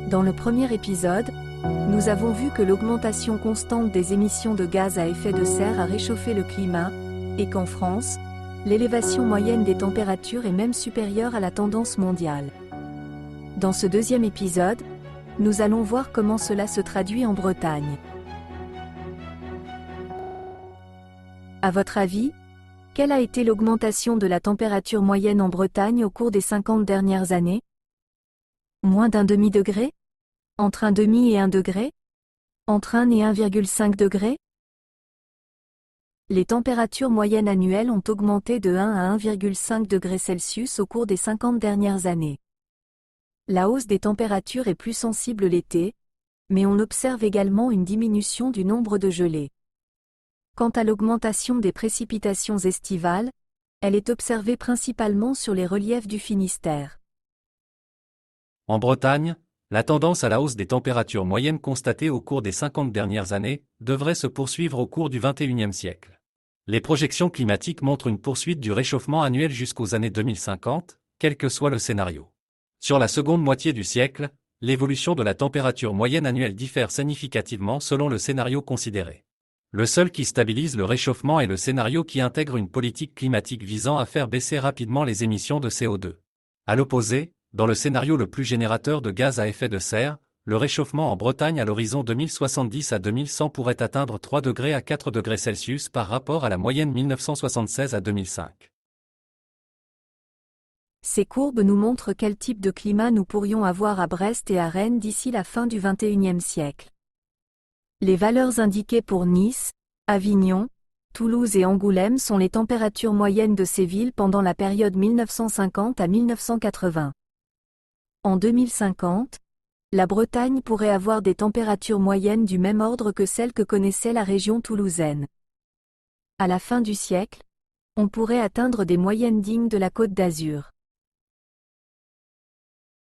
Dans le premier épisode, nous avons vu que l'augmentation constante des émissions de gaz à effet de serre a réchauffé le climat, et qu'en France, l'élévation moyenne des températures est même supérieure à la tendance mondiale. Dans ce deuxième épisode, nous allons voir comment cela se traduit en Bretagne. À votre avis, quelle a été l'augmentation de la température moyenne en Bretagne au cours des 50 dernières années? Moins d'un demi-degré? Entre un demi et 1 degré? Entre 1 et 1,5 degré? Les températures moyennes annuelles ont augmenté de 1 à 1,5 degré Celsius au cours des 50 dernières années. La hausse des températures est plus sensible l'été, mais on observe également une diminution du nombre de gelées. Quant à l'augmentation des précipitations estivales, elle est observée principalement sur les reliefs du Finistère. En Bretagne, la tendance à la hausse des températures moyennes constatée au cours des 50 dernières années devrait se poursuivre au cours du XXIe siècle. Les projections climatiques montrent une poursuite du réchauffement annuel jusqu'aux années 2050, quel que soit le scénario. Sur la seconde moitié du siècle, l'évolution de la température moyenne annuelle diffère significativement selon le scénario considéré. Le seul qui stabilise le réchauffement est le scénario qui intègre une politique climatique visant à faire baisser rapidement les émissions de CO2. À l'opposé, dans le scénario le plus générateur de gaz à effet de serre, le réchauffement en Bretagne à l'horizon 2070 à 2100 pourrait atteindre 3 degrés à 4 degrés Celsius par rapport à la moyenne 1976 à 2005. Ces courbes nous montrent quel type de climat nous pourrions avoir à Brest et à Rennes d'ici la fin du XXIe siècle. Les valeurs indiquées pour Nice, Avignon, Toulouse et Angoulême sont les températures moyennes de ces villes pendant la période 1950 à 1980. En 2050, la Bretagne pourrait avoir des températures moyennes du même ordre que celles que connaissait la région toulousaine. À la fin du siècle, on pourrait atteindre des moyennes dignes de la Côte d'Azur.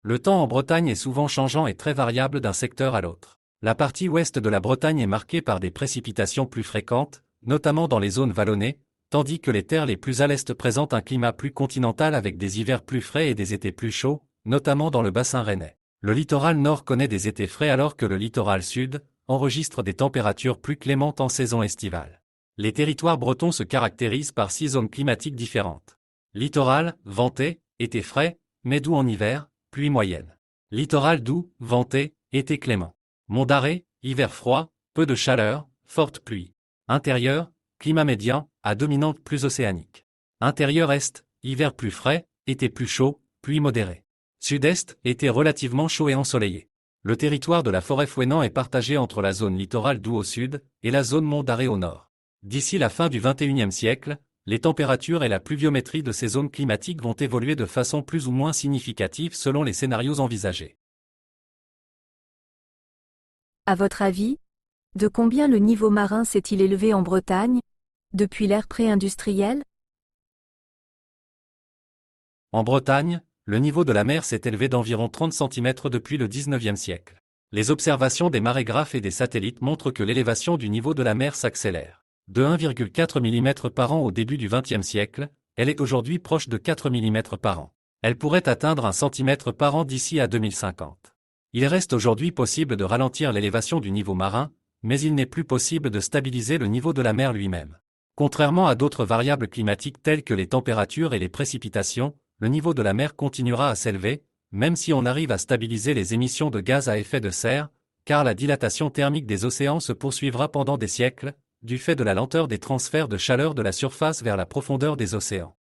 Le temps en Bretagne est souvent changeant et très variable d'un secteur à l'autre. La partie ouest de la Bretagne est marquée par des précipitations plus fréquentes, notamment dans les zones vallonnées, tandis que les terres les plus à l'est présentent un climat plus continental avec des hivers plus frais et des étés plus chauds, notamment dans le bassin rennais. Le littoral nord connaît des étés frais alors que le littoral sud enregistre des températures plus clémentes en saison estivale. Les territoires bretons se caractérisent par 6 zones climatiques différentes. Littoral, venté, été frais, mais doux en hiver, pluie moyenne. Littoral doux, venté, été clément. Mont d'Arrée, hiver froid, peu de chaleur, forte pluie. Intérieur, climat médian, à dominante plus océanique. Intérieur est, hiver plus frais, été plus chaud, pluie modérée. Sud-est, été relativement chaud et ensoleillé. Le territoire de la forêt Fouesnant est partagé entre la zone littorale doux au sud et la zone Mont d'Arrée au nord. D'ici la fin du XXIe siècle, les températures et la pluviométrie de ces zones climatiques vont évoluer de façon plus ou moins significative selon les scénarios envisagés. À votre avis, de combien le niveau marin s'est-il élevé en Bretagne, depuis l'ère pré-industrielle? En Bretagne, le niveau de la mer s'est élevé d'environ 30 cm depuis le XIXe siècle. Les observations des marégraphes et des satellites montrent que l'élévation du niveau de la mer s'accélère. De 1,4 mm par an au début du XXe siècle, elle est aujourd'hui proche de 4 mm par an. Elle pourrait atteindre 1 cm par an d'ici à 2050. Il reste aujourd'hui possible de ralentir l'élévation du niveau marin, mais il n'est plus possible de stabiliser le niveau de la mer lui-même. Contrairement à d'autres variables climatiques telles que les températures et les précipitations, le niveau de la mer continuera à s'élever, même si on arrive à stabiliser les émissions de gaz à effet de serre, car la dilatation thermique des océans se poursuivra pendant des siècles, du fait de la lenteur des transferts de chaleur de la surface vers la profondeur des océans.